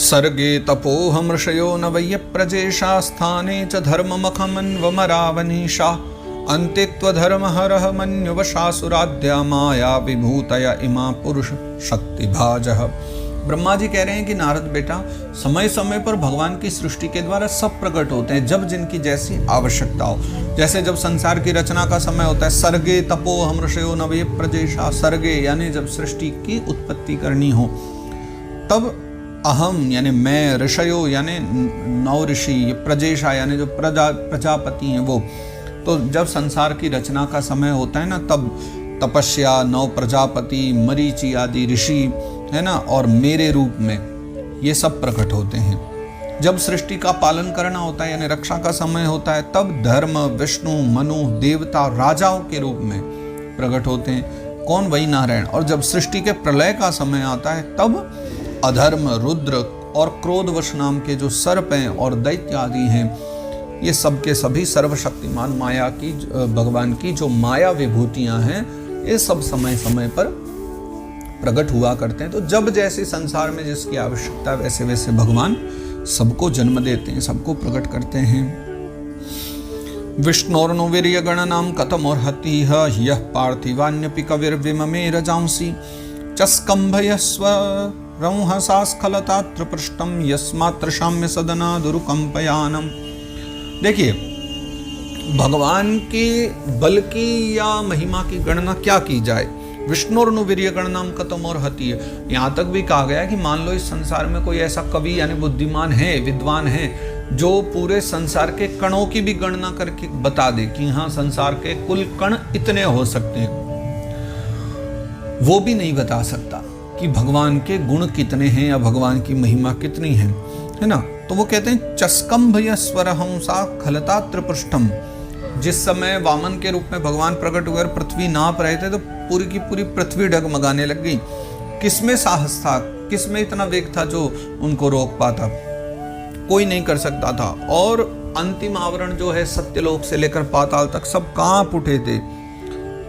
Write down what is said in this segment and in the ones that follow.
सर्गे तपोहमृषयो न वै प्रजेशा स्थाने च धर्ममखमन्वमरावनीशा अन्ते त्वधर्महरः मन्युवशासुराद्या माया विभूतय इमा पुरुष शक्तिभाजः। ब्रह्मा जी कह रहे हैं कि नारद बेटा, समय समय पर भगवान की सृष्टि के द्वारा सब प्रकट होते हैं जब जिनकी जैसी आवश्यकता हो। जैसे जब संसार की रचना का समय होता है, सर्गे तपोहमृषयो न वै प्रजेशा, सर्गे यानी जब सृष्टि की उत्पत्ति करनी हो, तब अहम यानी मैं, ऋषयो यानी नौ ऋषि, प्रजेशा यानी जो प्रजापति हैं वो। तो जब संसार की रचना का समय होता है ना, तब तपस्या, नौ प्रजापति, मरीचि आदि ऋषि है ना, और मेरे रूप में ये सब प्रकट होते हैं। जब सृष्टि का पालन करना होता है यानी रक्षा का समय होता है, तब धर्म, विष्णु, मनु, देवता, राजाओं के रूप में प्रकट होते हैं। कौन? वही नारायण। और जब सृष्टि के प्रलय का समय आता है, तब अधर्म, रुद्र और क्रोधवश नाम के जो सर्प हैं और दैत्य आदि हैं, ये सब के सभी सर्वशक्तिमान माया की, भगवान की जो माया विभूतियां हैं, ये सब समय समय पर प्रकट हुआ करते हैं। तो जब जैसे संसार में जिसकी आवश्यकता वैसे वैसे भगवान सबको जन्म देते हैं, सबको प्रकट करते हैं। विष्णोर्नु वीर्य गणनाम कथमोर्हति ह्यः पार्थिवान्यपि कविर्विममे रजांसि चस्कंभयस्व रंहसास्खलतात्र पृष्ठम यस्मात्र शाम्य सदना दुरुकंपयानम। देखिए, भगवान के बल की या महिमा की गणना क्या की जाए। विष्णुर्नु वीर्य गणनाम कथम और हति है, यहाँ तक भी कहा गया कि मान लो इस संसार में कोई ऐसा कवि यानी बुद्धिमान है, विद्वान है, जो पूरे संसार के कणों की भी गणना करके बता दे कि हाँ संसार के कुल कण इतने हो सकते हैं, वो भी नहीं बता सकता कि भगवान के गुण कितने हैं या भगवान की महिमा कितनी है ना। तो वो कहते हैं चस्कंभय स्वर हंसा खलता त्रिपृष्ठम। जिस समय वामन के रूप में भगवान प्रकट हुए, पृथ्वी नाप रहे थे, तो पूरी की पूरी पृथ्वी डगमगाने लग गई। किसमें साहस था, किसमें इतना वेग था जो उनको रोक पाता? कोई नहीं कर सकता था। और अंतिम आवरण जो है सत्यलोक से लेकर पाताल तक सब कांप उठे थे।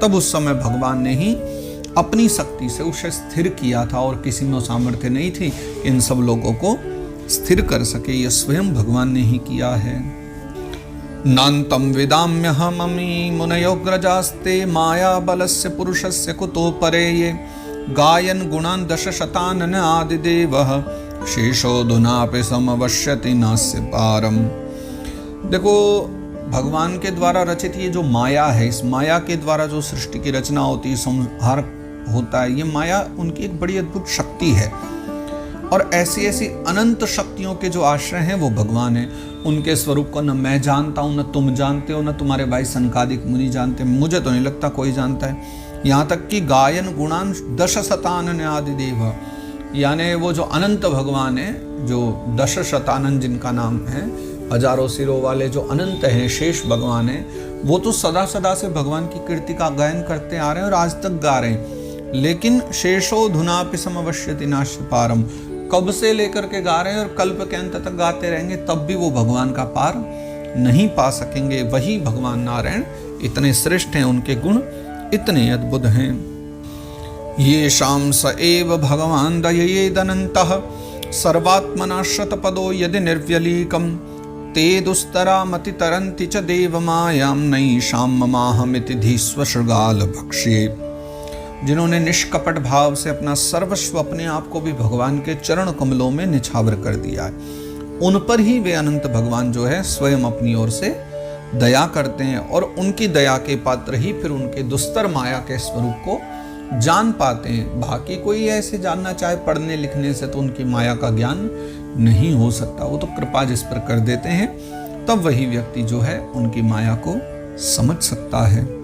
तब उस समय भगवान ने ही अपनी शक्ति से उसे स्थिर किया था, और किसी में सामर्थ्य नहीं थी इन सब लोगों को स्थिर कर सके। ये स्वयं भगवान ने ही किया है। नान्तं विदाम्यहममी मुनयोग्रजास्ते माया बलस्य पुरुषस्य कुतो परे ये गायन गुणान् दशशतानन आदिदेवः शेषोऽधुनापि समवश्यति नास्य पारम। देखो, भगवान के द्वारा रचित ये जो माया है, इस माया के द्वारा जो सृष्टि की रचना होती है, संहार होता है, ये माया उनकी एक बड़ी अद्भुत शक्ति है। और ऐसी ऐसी अनंत शक्तियों के जो आश्रय हैं वो भगवान है। उनके स्वरूप को न मैं जानता हूँ, न तुम जानते हो, न तुम्हारे भाई सनकादिक मुनि जानते, मुझे तो नहीं लगता कोई जानता है। यहाँ तक कि गायन गुणान दश शतानन आदिदेव, यानी वो जो अनंत भगवान है, जो दश शतानन जिनका नाम है, हजारों सिरों वाले जो अनंत हैं, शेष भगवान है, वो तो सदा सदा से भगवान की कीर्ति का गायन करते आ रहे हैं और आज तक गा रहे हैं। लेकिन शेषो धुनापि समवश्यति नास्य पारम, कब से लेकर के गा रहे हैं और कल्प के अंत तक गाते रहेंगे, तब भी वो भगवान का पार नहीं पा सकेंगे। वही भगवान नारायण इतने श्रेष्ठ हैं, उनके गुण इतने अद्भुत हैं। ये शाम स एव भगवान दययेदनन्तः सर्वात्मना शतपदो यदि निर्व्यलीकम् ते दुस्तरामति तरन्ति च देवमायां नैषां ममाहमिति धीस्वशृगाल भक्ष्ये। जिन्होंने निष्कपट भाव से अपना सर्वस्व, अपने आप को भी भगवान के चरण कमलों में निछावर कर दिया है, उन पर ही वे अनंत भगवान जो है स्वयं अपनी ओर से दया करते हैं। और उनकी दया के पात्र ही फिर उनके दुस्तर माया के स्वरूप को जान पाते हैं। बाकी कोई ऐसे जानना चाहे पढ़ने लिखने से, तो उनकी माया का ज्ञान नहीं हो सकता। वो तो कृपा जिस पर कर देते हैं, तब वही व्यक्ति जो है उनकी माया को समझ सकता है।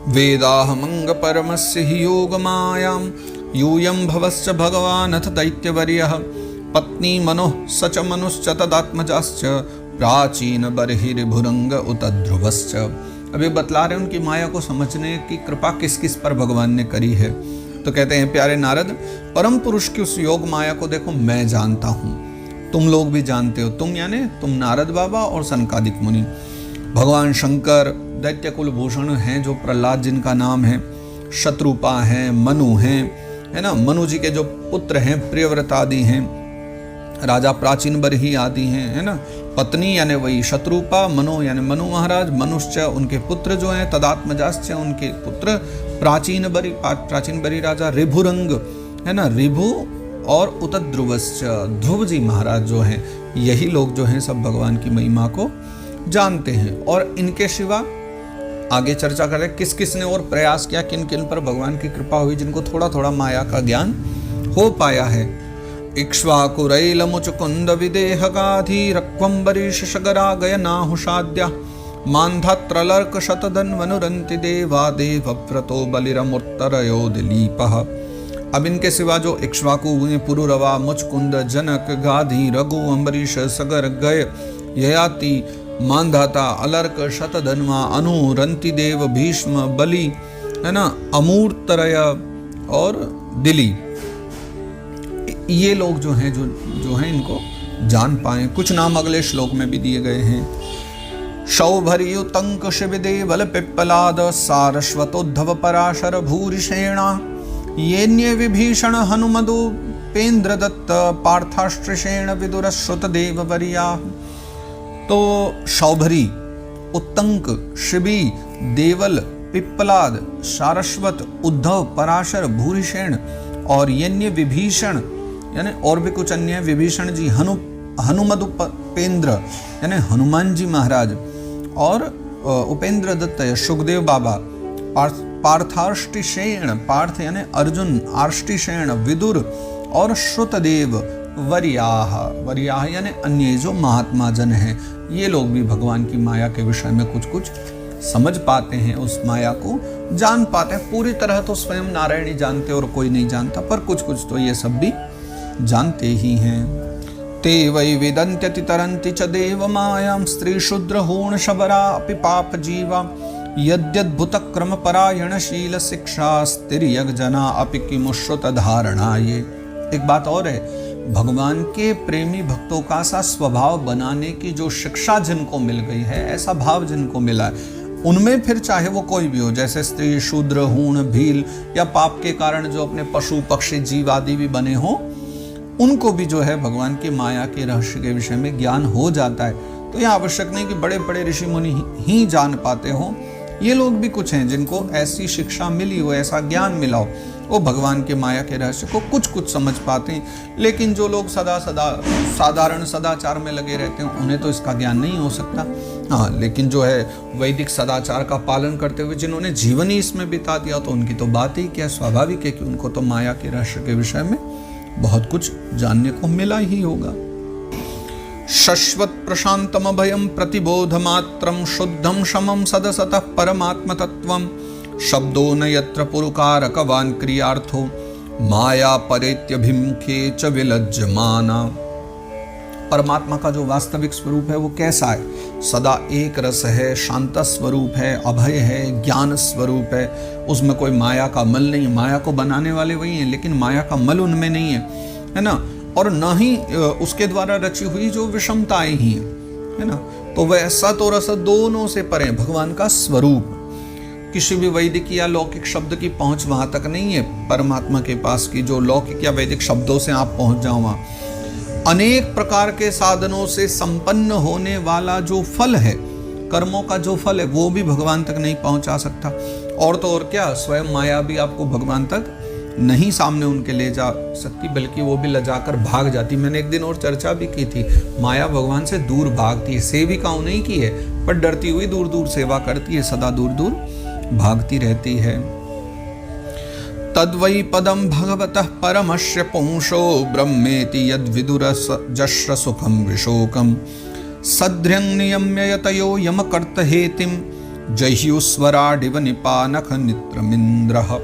वेदाहमंग परमस्य हि योगमायां यूयं भवश्च भगवानथ दैत्यवर्यः पत्नी मनोः सच मनुश्च तदात्मजाश्च प्राचीन बर्हिर्भुरंग उत ध्रुवश्च। अभी बतला रहे हैं उनकी माया को समझने की कृपा किस किस पर भगवान ने करी है। तो कहते हैं प्यारे नारद, परम पुरुष की उस योग माया को देखो मैं जानता हूँ, तुम लोग भी जानते हो। तुम यानी तुम नारद बाबा और सनकादिक मुनि। भगवान शंकर दैत्य कुल भूषण हैं, जो प्रहलाद जिनका नाम है, शत्रुपा हैं, मनु हैं, है ना, मनु जी के जो पुत्र हैं प्रियव्रत आदि हैं, राजा प्राचीन बर ही आदि हैं, है ना। पत्नी यानी वही शत्रुपा, मनो यानी मनु महाराज, मनुष्य उनके पुत्र जो हैं, तदात्मजाश्च उनके पुत्र, प्राचीन बरी राजा, ऋभुरंग है ना, ऋभु और उतध्रुवश्च ध्रुव जी महाराज जो हैं, यही लोग जो हैं सब भगवान की महिमा को जानते हैं। और इनके सिवा आगे चर्चा करें किस किस ने और प्रयास किया, किन किन पर भगवान की कृपा हुई, जिनको थोड़ा थोड़ा माया का ज्ञान हो पाया है। इक्ष्वाकुरैल मुचुकुंद विदेहगाधीरक्वंबरीश शगरा गयनाहुषाद्या मान्धात्रलर्क शतधन्वनुरन्ति देवा देवव्रतो बलिरमुत्तरयो दिलीपः। अब इनके सिवा जो इक्ष्वाकु हुए, पुरुरवा, मुचकुंद, जनक, गाधी, रघु, अम्बरीश, सगर, गय, ययाति, मानधाता, अलर्क, शतधन्वा, अनु, रंतिदेव, भीष्म, बलि, है ना, अमूर्तरय और दिली, ये लोग जो हैं जो हैं इनको जान पाए। कुछ नाम अगले श्लोक में भी दिए गए हैं। शौभर्युतंक शिविदेवल पिप्पलाद सारस्वतोद्धव पराशर भूरिषेणा येन्ये विभीषण हनुमदुपेन्द्र दत्त पार्थाश्रिषेण विदुरश्रुत देव वरिया। तो शौभरी, उत्तंक, शिबी, देवल, पिप्पलाद, सारस्वत, उद्धव, पराशर, भूरिषेण और यन्य विभीषण यानी और भी कुछ अन्य, विभीषण जी, हनुमदुपेन्द्र यानी हनुमान जी महाराज और उपेंद्र दत्त सुखदेव बाबा, पार्थार्ष्टिशेण, पार्थ यानी अर्जुन, आर्ष्टिशेण, विदुर और श्रुतदेव, वरियाह यानी अन्य जो महात्मा जन हैं, ये लोग भी भगवान की माया के विषय में कुछ कुछ समझ पाते हैं, उस माया को जान पाते हैं। पूरी तरह तो स्वयं नारायण ही जानते और कोई नहीं जानता, पर कुछ कुछ तो ये सब भी जानते ही हैं। ते वै विदन्त्यति तरन्ति च देव मायां स्त्री शूद्र हूण शबरा अपि पाप जीवा यद्यद्भुत क्रम परायण शील शिक्षा स्त्रियग जना अपि किमुश्रुत धारणा। ये एक बात और है, भगवान के प्रेमी भक्तों का सा स्वभाव बनाने की जो शिक्षा जिनको मिल गई है, ऐसा भाव जिनको मिला है, उनमें फिर चाहे वो कोई भी हो, जैसे स्त्री, शूद्र, हूण, भील या पाप के कारण जो अपने पशु पक्षी जीव आदि भी बने हो, उनको भी जो है भगवान की माया के रहस्य के विषय में ज्ञान हो जाता है। तो यह आवश्यक नहीं कि बड़े बड़े ऋषि मुनि ही जान पाते हो, ये लोग भी कुछ हैं जिनको ऐसी शिक्षा मिली हो, ऐसा ज्ञान मिला हो, वो भगवान के माया के रहस्य को कुछ कुछ समझ पाते हैं। लेकिन जो लोग सदा साधारण सदाचार में लगे रहते हैं, उन्हें तो इसका ज्ञान नहीं हो सकता। हाँ, लेकिन जो है वैदिक सदाचार का पालन करते हुए जिन्होंने जीवन ही इसमें बिता दिया, तो उनकी तो बात ही क्या, स्वाभाविक है कि उनको तो माया के रहस्य के विषय में बहुत कुछ जानने को मिला ही होगा। शश्वत प्रशांतम अभयम प्रतिबोध मात्रम शुद्धम शमम सदसतः परमात्म तत्वम शब्दो न यत्र पुरुकारकवान् क्रियार्थो माया परेत्यभिमुखे च विलज्जमाना। परमात्मा का जो वास्तविक स्वरूप है वो कैसा है? सदा एक रस है, शांत स्वरूप है, अभय है, ज्ञान स्वरूप है, उसमें कोई माया का मल नहीं। माया को बनाने वाले वही हैं, लेकिन माया का मल उनमें नहीं है ना। और न ही उसके द्वारा रची हुई जो विषमताएं ही है ना। तो वह सत और असत दोनों से परे भगवान का स्वरूप। किसी भी वैदिक या लौकिक शब्द की पहुंच वहां तक नहीं है परमात्मा के पास की, जो लौकिक या वैदिक शब्दों से आप पहुंच जाओ वहां। अनेक प्रकार के साधनों से संपन्न होने वाला जो फल है, कर्मों का जो फल है, वो भी भगवान तक नहीं पहुंचा सकता। और तो और क्या, स्वयं माया भी आपको भगवान तक नहीं सामने उनके ले जा सकती, बल्कि वो भी लजाकर भाग जाती। मैंने एक दिन और चर्चा भी की थी, माया भगवान से दूर भागती है। सेविकाओं नहीं की है, पर डरती हुई दूर दूर सेवा करती है, सदा दूर दूर भागती रहती है। तद्वै पदम भगवतः परमस्य पुंसो ब्रह्मेति यद्विदुरजश्र सुखम विशोकम सद्र्यं नियम्य यतयो यमकर्तहेतिं जह्युस्वराडिव निपानख नित्रमिन्द्रः।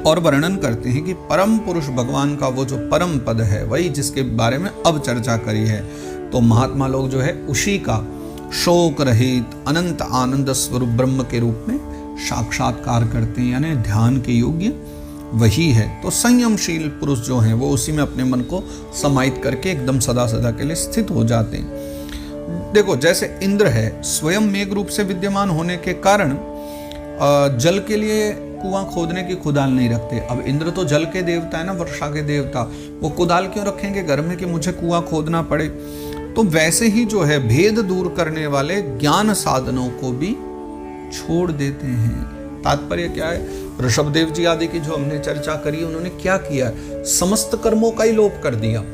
और वर्णन करते हैं कि परम पुरुष भगवान का वो जो परम पद है, वही जिसके बारे में अब चर्चा करी है, तो महात्मा लोग जो है उसी का शोक रहित अनंत आनंद स्वरूप ब्रह्म के रूप में साक्षात्कार करते हैं, यानी ध्यान के योग्य वही है। तो संयमशील पुरुष जो हैं वो उसी में अपने मन को समाहित करके एकदम सदा सदा के लिए स्थित हो जाते हैं। देखो, जैसे इंद्र है, स्वयं मेघ रूप से विद्यमान होने के कारण जल के लिए कुआं खोदने की कुदाल नहीं रखते। अब इंद्र तो जल के देवता है ना, वर्षा के देवता, वो कुदाल क्यों रखेंगे घर में कि मुझे कुआं खोदना पड़े। तो वैसे ही जो है भेद दूर करने वाले ज्ञान साधनों को भी छोड़ देते हैं। तात्पर्य क्या है, ऋषभदेव जी आदि की जो हमने चर्चा करी, उन्होंने क्या किया, समस्त कर्मों का ही लोप कर दिया।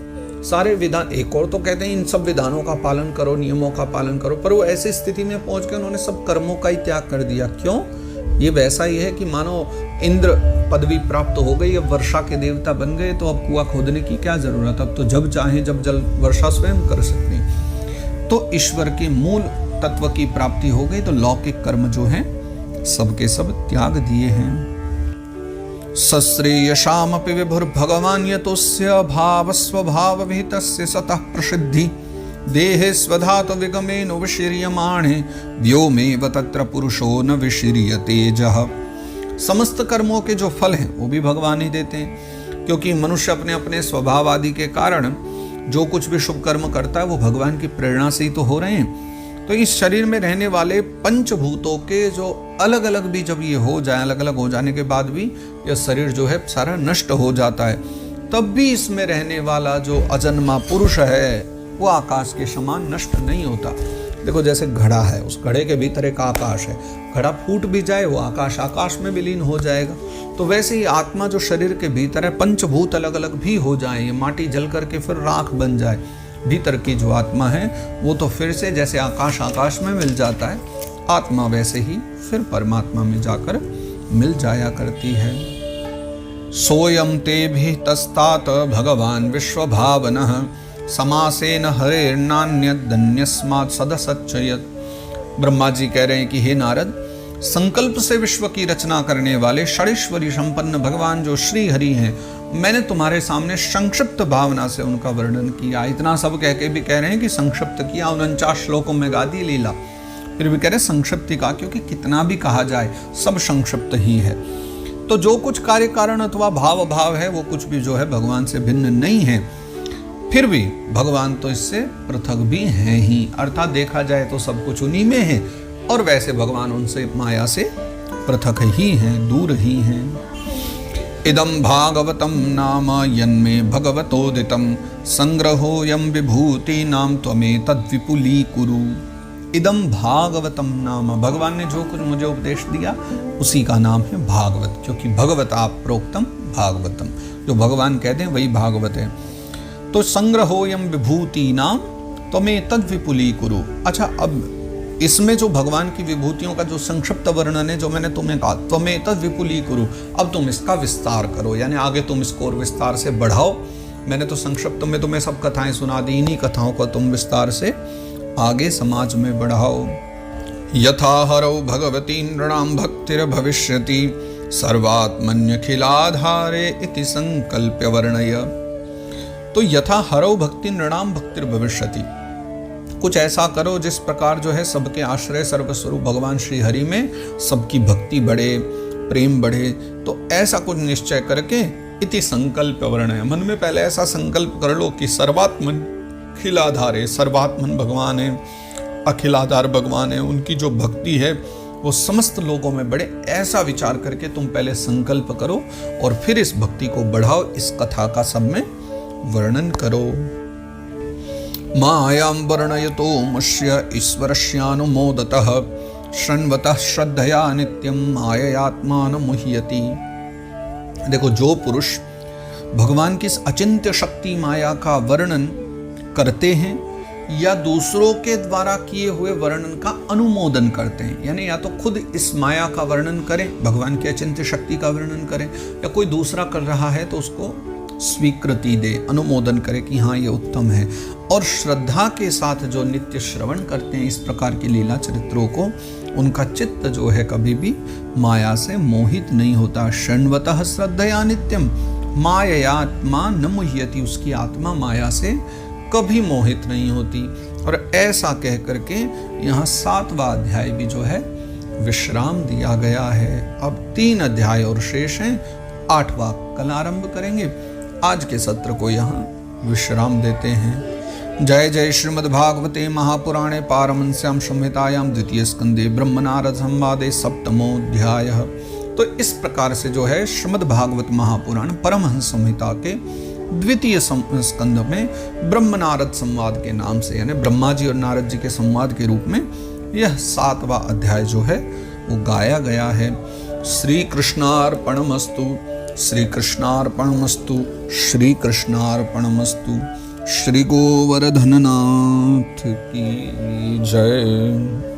सारे विधान, एक और तो कहते हैं इन सब विधानों का पालन करो, नियमों का पालन करो, पर वो ऐसी स्थिति में पहुंच के उन्होंने सब कर्मों का ही त्याग कर दिया। क्यों? ये वैसा ही है कि मानो इंद्र पदवी प्राप्त हो गई, अब वर्षा के देवता बन गए, तो अब कुआं खोदने की क्या जरूरत, अब तो जब चाहे जब जल वर्षा स्वयं कर सकते। तो ईश्वर के मूल तत्व की प्राप्ति हो गई, तो लौकिक कर्म जो है सबके सब त्याग दिए हैं। सश्रेयशामपि विभुर्भगवान् यतोस्य भाव स्वभाव विहितस्य सतः प्रसिद्धि देहे स्वधातु विगमेन विशीर्यमाणे व्योमेव तत्र पुरुषो न विशीर्यते जः। समस्त कर्मों के जो फल हैं वो भी भगवान ही देते हैं, क्योंकि मनुष्य अपने अपने स्वभाव आदि के कारण जो कुछ भी शुभ कर्म करता है वो भगवान की प्रेरणा से ही तो हो रहे हैं। तो इस शरीर में रहने वाले पंचभूतों के जो अलग अलग भी जब ये हो जाए, अलग अलग हो जाने के बाद भी यह शरीर जो है सारा नष्ट हो जाता है, तब भी इसमें रहने वाला जो अजन्मा पुरुष है वो आकाश के समान नष्ट नहीं होता। देखो जैसे घड़ा है, उस घड़े के भीतर एक आकाश है, घड़ा फूट भी जाए वो आकाश आकाश में विलीन हो जाएगा। तो वैसे ही आत्मा जो शरीर के भीतर है, पंचभूत अलग अलग भी हो जाए, ये माटी जल करके फिर राख बन जाए, भीतर की जो आत्मा है वो तो फिर से जैसे आकाश आकाश में मिल जाता है, आत्मा वैसे ही फिर परमात्मा में जाकर मिल जाया करती है। सोयम तेभिः तस्तात भगवान विश्वभावनः समासेन हरेर्नान्यदन्यस्मात् सदसच्चयत्। ब्रह्मा जी कह रहे हैं कि हे नारद, संकल्प से विश्व की रचना करने वाले षडीश्वरी संपन्न भगवान जो श्री हरि हैं, मैंने तुम्हारे सामने संक्षिप्त भावना से उनका वर्णन किया। इतना सब कह के भी कह रहे हैं कि संक्षिप्त किया, 49 श्लोकों में गा दी लीला, फिर भी कह रहे संक्षिप्त का, क्योंकि कितना भी कहा जाए सब संक्षिप्त ही है। तो जो कुछ कार्य कारण अथवा भाव है वो कुछ भी जो है भगवान से भिन्न नहीं है, फिर भी भगवान तो इससे पृथक भी हैं ही, अर्थात देखा जाए तो सब कुछ उन्हीं में है, और वैसे भगवान उनसे माया से पृथक ही हैं, दूर ही हैं। इदं भागवतं नाम यन्मे भगवतोदितं संग्रहोऽयं विभूतीनां त्वमेतद्विपुलीकुरु। इदं भागवतं नाम, भगवान ने जो कुछ मुझे उपदेश दिया उसी का नाम है भागवत, क्योंकि भगवता प्रोक्तम भागवतम, जो भगवान कहते हैं वही भागवत है। तो संग्रहोऽयं विभूतीनां त्वमेतद्विपुलीकुरु। अच्छा, अब इसमें जो भगवान की विभूतियों का जो संक्षिप्त वर्णन है, जो मैंने तुम्हें कहा त्वमेतद्विपुलीकुरु, अब तुम इसका विस्तार करो, यानी आगे तुम इसको और विस्तार से बढ़ाओ। मैंने तो संक्षिप्त में तुम्हें सब कथाएं सुना दी, इन्हीं कथाओं को तुम विस्तार से आगे समाज में बढ़ाओ। यथा हरौ भगवती नृणां भक्तिर्भविष्यति सर्वात्मन्यखिलाधारे इति संकल्प्य वर्णय। तो यथा हरौ भक्ति नृणां भक्तिर्भविष्यति, कुछ ऐसा करो जिस प्रकार जो है सबके आश्रय सर्वस्वरूप भगवान श्री हरि में सबकी भक्ति बढ़े, प्रेम बढ़े। तो ऐसा कुछ निश्चय करके इति संकल्प वर्णय, मन में पहले ऐसा संकल्प कर लो कि सर्वात्मन अखिलाधारे, सर्वात्मन भगवान है, अखिलाधार भगवान है, उनकी जो भक्ति है वो समस्त लोगों में बढ़े, ऐसा विचार करके तुम पहले संकल्प करो और फिर इस भक्ति को बढ़ाओ, इस कथा का सब में वर्णन करो। मायां वर्णयतो मस्य ईश्वरस्यानुमोदतः शृण्वतः श्रद्धया नित्यं माययात्मानं मुह्यति। देखो, जो पुरुष भगवान की इस अचिंत्य शक्ति माया का वर्णन करते हैं या दूसरों के द्वारा किए हुए वर्णन का अनुमोदन करते हैं, यानी या तो खुद इस माया का वर्णन करें, भगवान की अचिंत्य शक्ति का वर्णन करें, या कोई दूसरा कर रहा है तो उसको स्वीकृति दे, अनुमोदन करे कि हाँ ये उत्तम है, और श्रद्धा के साथ जो नित्य श्रवण करते हैं इस प्रकार की लीला चरित्रों को, उनका चित्त जो है कभी भी माया से मोहित नहीं होता। शृण्वतः श्रद्धया नित्यम माययात्मा न मुह्यति, उसकी आत्मा माया से कभी मोहित नहीं होती। और ऐसा कह करके यहाँ 7वां अध्याय भी जो है विश्राम दिया गया है। अब 3 अध्याय और शेष हैं, 8वां कल आरंभ करेंगे। आज के सत्र को यहाँ विश्राम देते हैं। जय जय श्रीमद्भागवते महापुराणे पारमहंस्यां संहितायां 2 स्कंदे ब्रह्मनारद संवादे 7मोऽध्यायः। तो इस प्रकार से जो है श्रीमद् भागवत महापुराण परमहंस संहिता के द्वितीय स्कंद में ब्रह्म नारद संवाद के नाम से, यानी ब्रह्मा जी और नारद जी के संवाद के रूप में यह 7वां अध्याय जो है वो गाया गया है। श्री कृष्णार्पणमस्तु, श्री कृष्णार्पणमस्तु, श्री कृष्णार्पणमस्तु। श्री गोवर्धननाथ की जय।